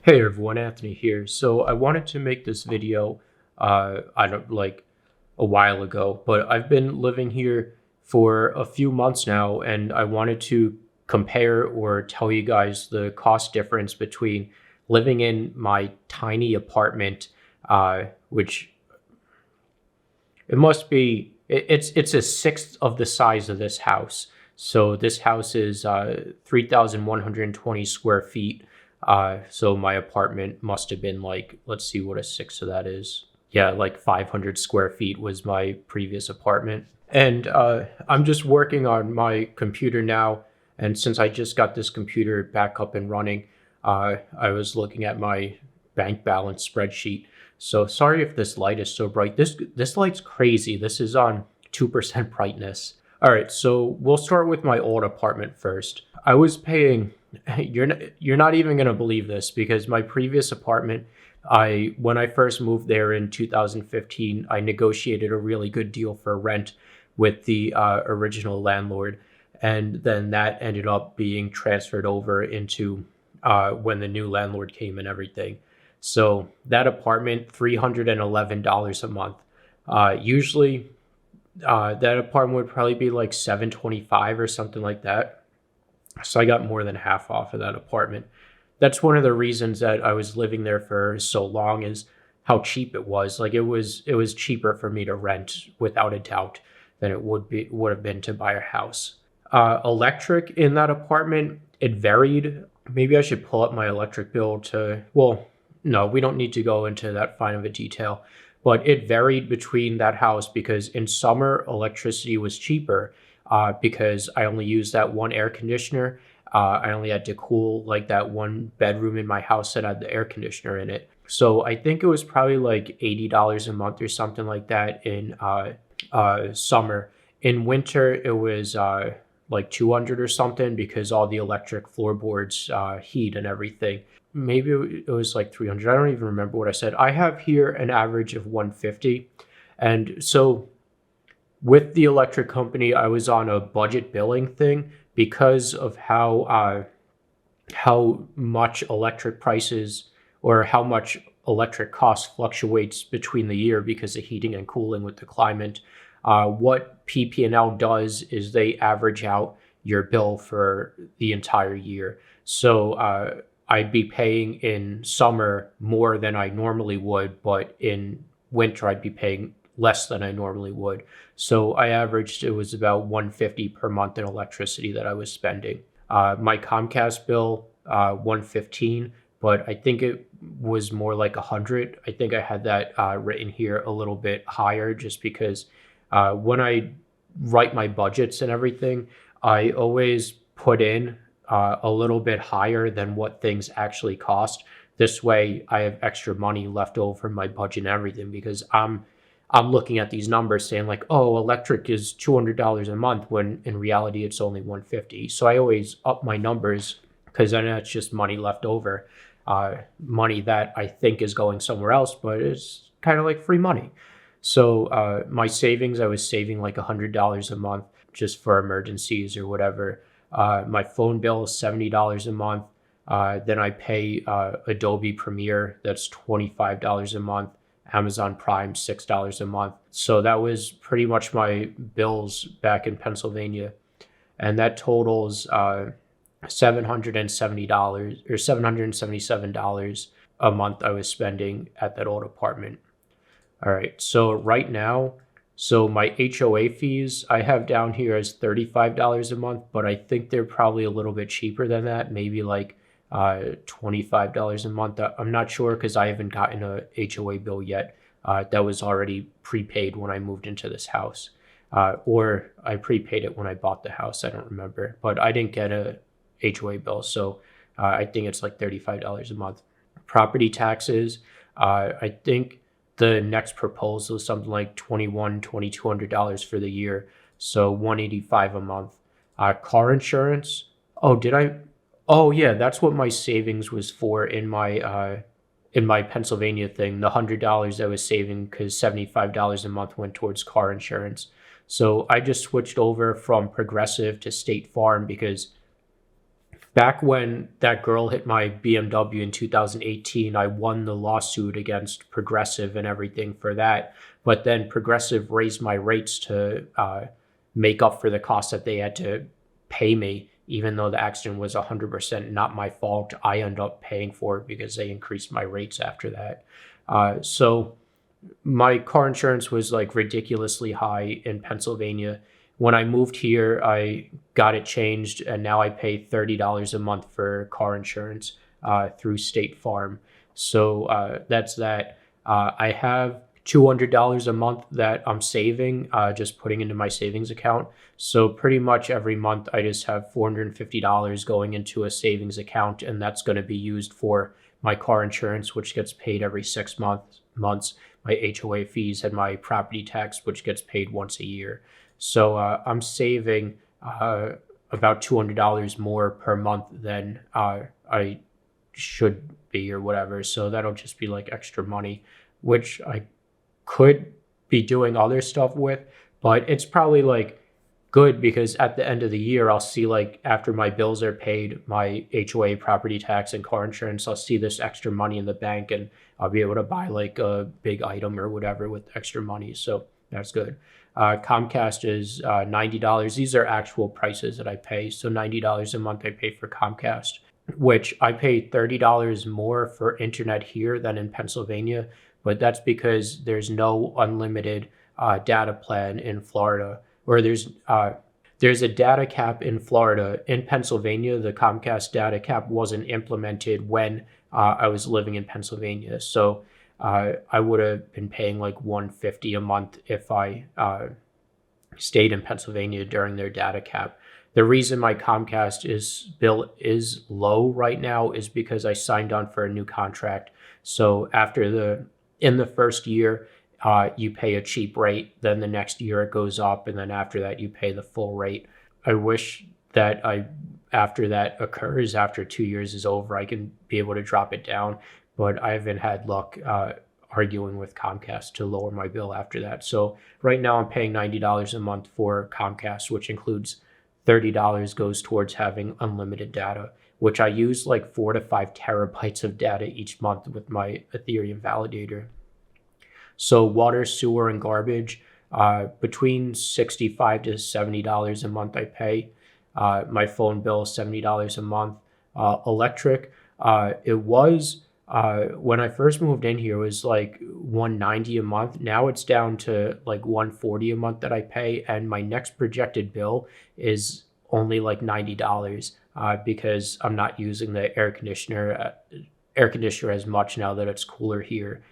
Hey everyone, Anthony here. So I wanted to make this video, I don't like a while ago, but I've been living here for a few months now, and I wanted to compare or tell you guys the cost difference between living in my tiny apartment, which it must be, it's a sixth of the size of this house. So this house is 3,120 square feet. So my apartment must have been like, let's see what a sixth of that is. Yeah, like 500 square feet was my previous apartment. And I'm just working on my computer now. And since I just got this computer back up and running, I was looking at my bank balance spreadsheet. So sorry if this light is so bright. This light's crazy. This is on 2% brightness. All right, so we'll start with my old apartment first. I was paying you're not even going to believe this because my previous apartment, I when I first moved there in 2015, I negotiated a really good deal for rent with the original landlord, and then that ended up being transferred over into when the new landlord came and everything. So that apartment, $311 a month. Usually, that apartment would probably be like 725 or something like that. So I got more than half off of that apartment. That's one of the reasons that I was living there for so long is how cheap it was. Like it was cheaper for me to rent without a doubt than it would have been to buy a house. Electric in that apartment, it varied. Maybe I should pull up my electric bill to, well, no, we don't need to go into that fine of a detail, but it varied between that house because in summer, electricity was cheaper because I only used that one air conditioner. I only had to cool like that one bedroom in my house that had the air conditioner in it. So I think it was probably like $80 a month or something like that in summer. In winter, it was like 200 or something because all the electric floorboards heat and everything. Maybe it was like 300. I don't even remember what I said. I have here an average of 150. And so with the electric company, I was on a budget billing thing because of how much electric prices or how much electric cost fluctuates between the year because of heating and cooling with the climate. What PP&L does is they average out your bill for the entire year. So I'd be paying in summer more than I normally would, but in winter I'd be paying less than I normally would. So I averaged it was about 150 per month in electricity that I was spending. My Comcast bill, 115, but I think it was more like 100. I think I had that written here a little bit higher just because when I write my budgets and everything, I always put in a little bit higher than what things actually cost. This way, I have extra money left over from my budget and everything because I'm looking at these numbers saying like, oh, electric is $200 a month when in reality it's only 150. So I always up my numbers because then it's just money left over, money that I think is going somewhere else, but it's kind of like free money. So my savings, I was saving like $100 a month just for emergencies or whatever. My phone bill is $70 a month. Then I pay Adobe Premiere, that's $25 a month. Amazon Prime, $6 a month. So that was pretty much my bills back in Pennsylvania. And that totals $770 or $777 a month I was spending at that old apartment. All right. So right now, so my HOA fees I have down here as $35 a month, but I think they're probably a little bit cheaper than that, maybe like $25 a month. I'm not sure because I haven't gotten a HOA bill yet. That was already prepaid when I moved into this house, or I prepaid it when I bought the house. I don't remember, but I didn't get a HOA bill, so I think it's like $35 a month. Property taxes, I think the next proposal is something like $2,200 for the year, so $185 a month. Car insurance. Oh, did I? Oh yeah, that's what my savings was for in my Pennsylvania thing. The $100 I was saving because $75 a month went towards car insurance. So I just switched over from Progressive to State Farm because Back when that girl hit my BMW in 2018, I won the lawsuit against Progressive and everything for that. But then Progressive raised my rates to make up for the cost that they had to pay me, even though the accident was 100% not my fault. I ended up paying for it because they increased my rates after that. So my car insurance was like ridiculously high in Pennsylvania. When I moved here, I got it changed, and now I pay $30 a month for car insurance through State Farm. So that's that. I have $200 a month that I'm saving, just putting into my savings account. So pretty much every month, I just have $450 going into a savings account, and that's going to be used for my car insurance, which gets paid every 6 months, my HOA fees, and my property tax, which gets paid once a year. So I'm saving about $200 more per month than I should be or whatever. So that'll just be like extra money, which I could be doing other stuff with, but it's probably like good because at the end of the year, I'll see like after my bills are paid, my HOA, property tax, and car insurance, I'll see this extra money in the bank and I'll be able to buy like a big item or whatever with extra money. So that's good. Comcast is $90. These are actual prices that I pay. So $90 a month I pay for Comcast, which I pay $30 more for internet here than in Pennsylvania. But that's because there's no unlimited data plan in Florida, or there's a data cap in Florida. In Pennsylvania, the Comcast data cap wasn't implemented when I was living in Pennsylvania. So I would have been paying like $150 a month if I stayed in Pennsylvania during their data cap. The reason my Comcast bill is low right now is because I signed on for a new contract. So in the first year, you pay a cheap rate, then the next year it goes up, and then after that you pay the full rate. I wish that after that occurs, after 2 years is over, I can be able to drop it down, but I haven't had luck arguing with Comcast to lower my bill after that. So right now I'm paying $90 a month for Comcast, which includes $30 goes towards having unlimited data, which I use like 4 to 5 terabytes of data each month with my Ethereum validator. So water, sewer, and garbage, between $65 to $70 a month I pay. My phone bill, $70 a month. Electric, it was, when I first moved in here, it was like $190 a month. Now it's down to like $140 a month that I pay. And my next projected bill is only like $90 because I'm not using the air conditioner as much now that it's cooler here.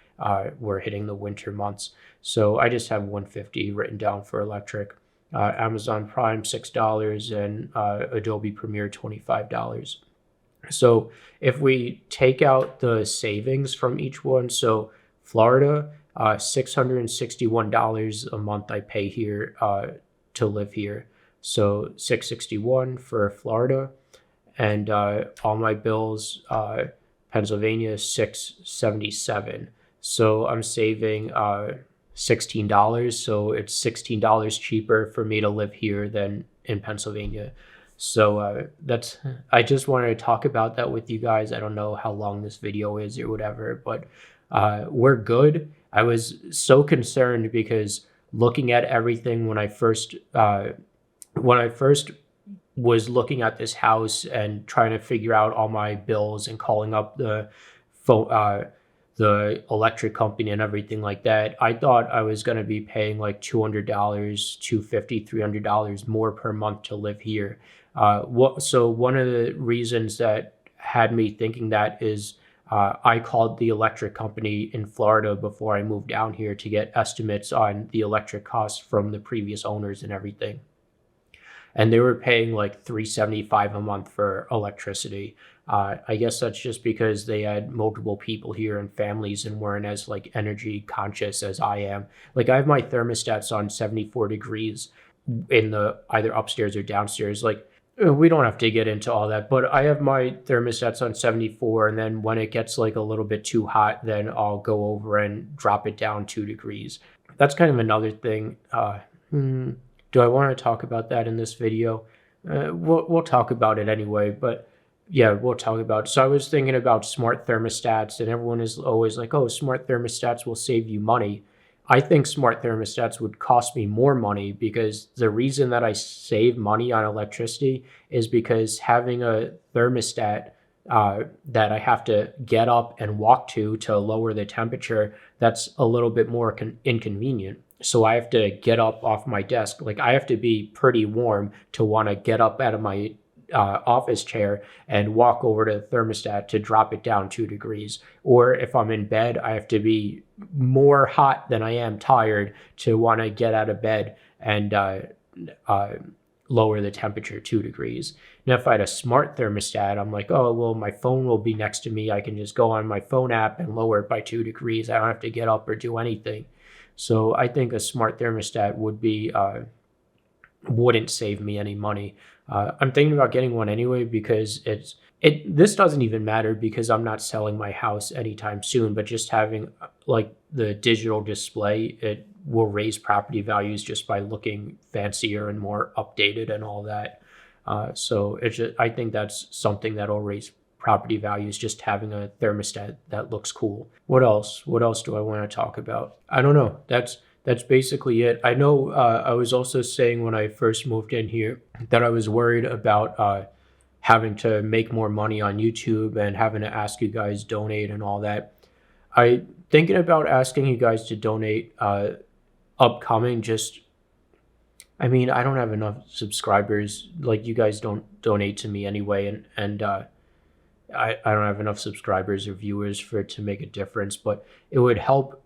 We're hitting the winter months. So I just have $150 written down for electric. Amazon Prime, $6, and Adobe Premiere, $25. So if we take out the savings from each one, so Florida, $661 a month I pay here to live here. So $661 for Florida, and all my bills, Pennsylvania, $677. So I'm saving $16. So it's $16 cheaper for me to live here than in Pennsylvania. So I just wanted to talk about that with you guys. I don't know how long this video is or whatever, but we're good. I was so concerned because looking at everything when I first was looking at this house and trying to figure out all my bills and calling up the electric company and everything like that, I thought I was going to be paying like $200, $250, $300 more per month to live here. So one of the reasons that had me thinking that is I called the electric company in Florida before I moved down here to get estimates on the electric costs from the previous owners and everything. And they were paying like $375 a month for electricity. I guess that's just because they had multiple people here and families and weren't as like energy conscious as I am. Like I have my thermostats on 74 degrees in the either upstairs or downstairs. Like we don't have to get into all that, but I have my thermostats on 74, and then when it gets like a little bit too hot, then I'll go over and drop it down 2 degrees. That's kind of another thing. Do I want to talk about that in this video? We'll talk about it anyway, but yeah, we'll talk about. So I was thinking about smart thermostats, and everyone is always like, "Oh, smart thermostats will save you money." I think smart thermostats would cost me more money because the reason that I save money on electricity is because having a thermostat that I have to get up and walk to lower the temperature, that's a little bit more inconvenient. So I have to get up off my desk. Like I have to be pretty warm to want to get up out of my office chair and walk over to the thermostat to drop it down 2 degrees. Or if I'm in bed, I have to be more hot than I am tired to want to get out of bed and uh, lower the temperature 2 degrees. Now, if I had a smart thermostat, I'm like, oh, well, my phone will be next to me. I can just go on my phone app and lower it by 2 degrees. I don't have to get up or do anything. So I think a smart thermostat wouldn't save me any money. I'm thinking about getting one anyway because this doesn't even matter because I'm not selling my house anytime soon, but just having like the digital display, it will raise property values just by looking fancier and more updated and all that. I think that's something that'll raise property values, just having a thermostat that looks cool. What else? What else do I want to talk about? I don't know. That's basically it. I know I was also saying when I first moved in here that I was worried about having to make more money on YouTube and having to ask you guys donate and all that. I thinking about asking you guys to donate upcoming. I mean, I don't have enough subscribers. Like you guys don't donate to me anyway, and I don't have enough subscribers or viewers for it to make a difference. But it would help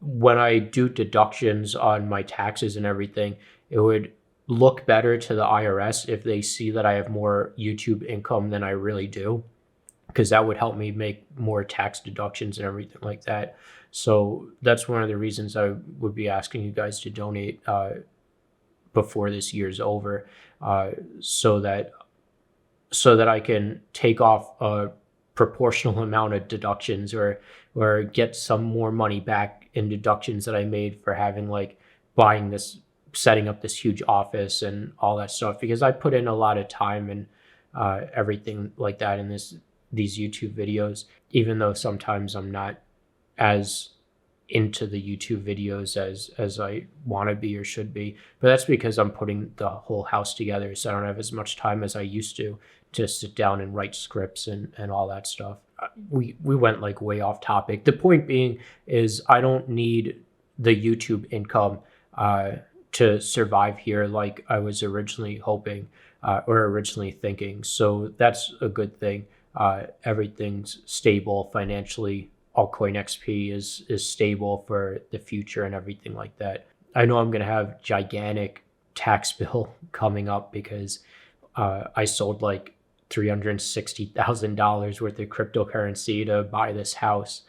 when I do deductions on my taxes and everything. It would look better to the IRS if they see that I have more YouTube income than I really do, because that would help me make more tax deductions and everything like that. So that's one of the reasons I would be asking you guys to donate before this year's over, so that I can take off a proportional amount of deductions or get some more money back in deductions that I made for having like setting up this huge office and all that stuff, because I put in a lot of time and everything like that in these YouTube videos, even though sometimes I'm not as into the YouTube videos as I want to be or should be. But that's because I'm putting the whole house together, so I don't have as much time as I used to sit down and write scripts and all that stuff. We went like way off topic. The point being is I don't need the YouTube income to survive here like I was originally hoping or originally thinking. So that's a good thing. Everything's stable financially. AltcoinXP is stable for the future and everything like that. I know I'm going to have gigantic tax bill coming up because I sold like $360,000 worth of cryptocurrency to buy this house.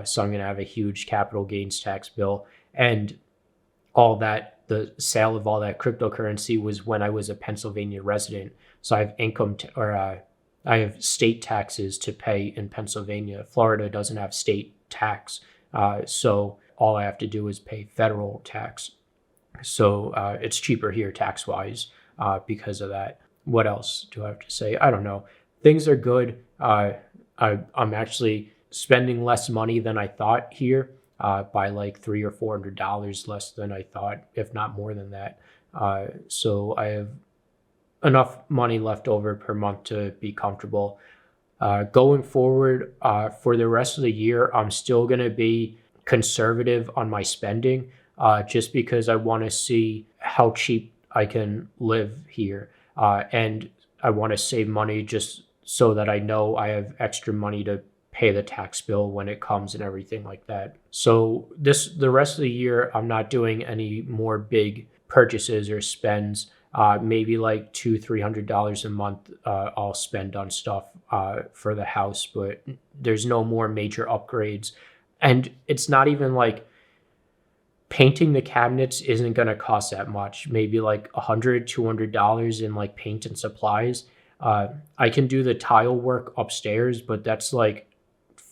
So I'm going to have a huge capital gains tax bill. And all that, the sale of all that cryptocurrency was when I was a Pennsylvania resident. So I have I have state taxes to pay in Pennsylvania. Florida doesn't have state tax. So all I have to do is pay federal tax. So it's cheaper here tax-wise because of that. What else do I have to say? I don't know. Things are good. I'm actually spending less money than I thought here by like $300 or $400 less than I thought, if not more than that. So I have enough money left over per month to be comfortable. Going forward, for the rest of the year, I'm still going to be conservative on my spending just because I want to see how cheap I can live here. And I want to save money just so that I know I have extra money to pay the tax bill when it comes and everything like that. So the rest of the year, I'm not doing any more big purchases or spends. Maybe like $200-300 a month I'll spend on stuff for the house, but there's no more major upgrades. And it's not even like painting the cabinets isn't going to cost that much. Maybe like $100-200 in like paint and supplies. I can do the tile work upstairs, but that's like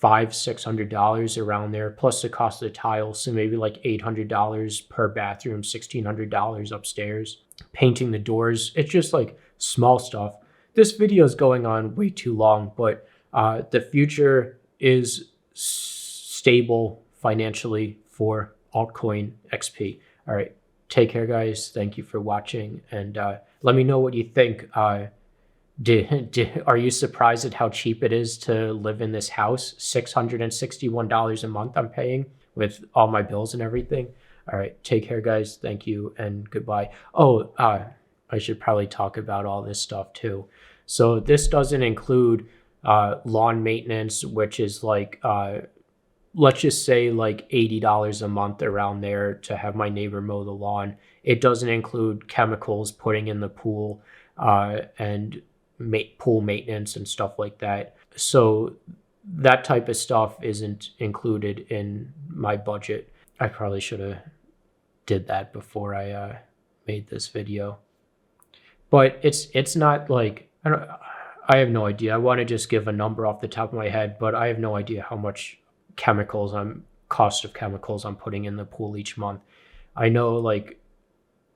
$500-600 around there, plus the cost of the tiles. So maybe like $800 per bathroom, $1,600 upstairs. Painting the doors, it's just like small stuff. this video is going on way too long, but the future is stable financially for altcoin XP. All right, take care, guys. Thank you for watching, and let me know what you think. Are you surprised at how cheap it is to live in this house? $661 a month I'm paying with all my bills and everything. All right, take care, guys. Thank you and goodbye. Oh, I should probably talk about all this stuff too. So this doesn't include lawn maintenance, which is like, let's just say like $80 a month around there to have my neighbor mow the lawn. It doesn't include chemicals, putting in the pool, and pool maintenance and stuff like that. So that type of stuff isn't included in my budget. I probably should have did that before I made this video. But it's not like, I have no idea. I want to just give a number off the top of my head, but I have no idea how much cost of chemicals I'm putting in the pool each month. I know like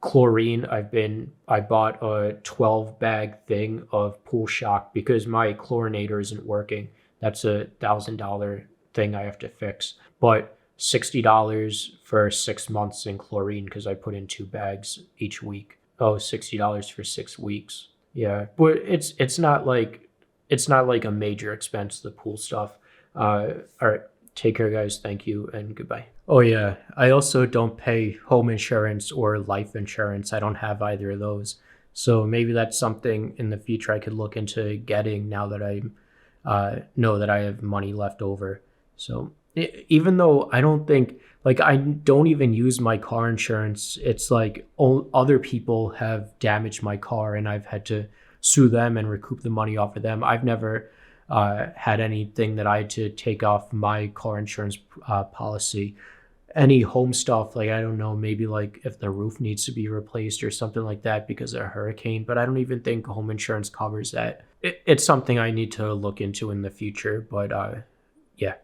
chlorine, I bought a 12 bag thing of Pool Shock because my chlorinator isn't working. That's a $1,000 thing I have to fix. But $60 for 6 months in chlorine because I put in 2 bags each week. Oh, $60 for 6 weeks. Yeah, but it's not like a major expense, the pool stuff. All right, take care, guys. Thank you and goodbye. Oh yeah, I also don't pay home insurance or life insurance. I don't have either of those. So maybe that's something in the future I could look into getting now that I know that I have money left over. So even though I don't think, like, I don't even use my car insurance, it's like other people have damaged my car and I've had to sue them and recoup the money off of them. I've never had anything that I had to take off my car insurance policy. Any home stuff, like, I don't know, maybe like if the roof needs to be replaced or something like that because of a hurricane, but I don't even think home insurance covers that. It's something I need to look into in the future, but yeah.